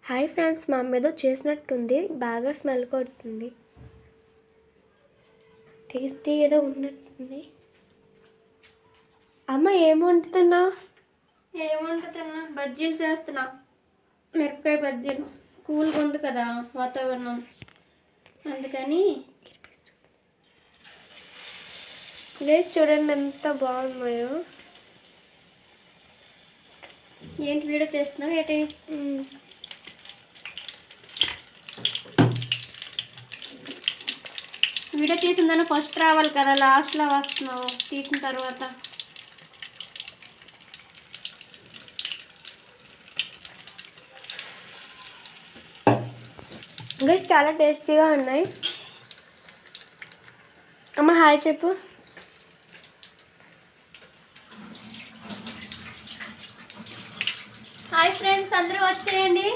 Hi friends, మా అమ్మ ఏదో చేసినట్టుంది, బాగా స్మెల్ కొడుతుంది. టేస్టీ ఏదో ఉన్నట్టుంది. అమ్మ ఏం వండుతున్నావు? బజ్జీలు చేస్తున్నా. మిరపకాయ బజ్జీలు. కూల్గా ఉంది కదా వాతావరణం, అందుకని. లేదు, చూడండి ఎంత బాగున్నాయో. ఏంటి వీడియో తీస్తున్నావు ఏంటి? వీడియో తీసిందని ఫస్ట్ రావాలి కదా, లాస్ట్లో వస్తున్నావు తీసిన తర్వాత. ఇంకా చాలా టేస్టీగా ఉన్నాయి. అమ్మ హాయ్ చెప్పు. హాయ్ ఫ్రెండ్స్, అందరూ వచ్చేయండి.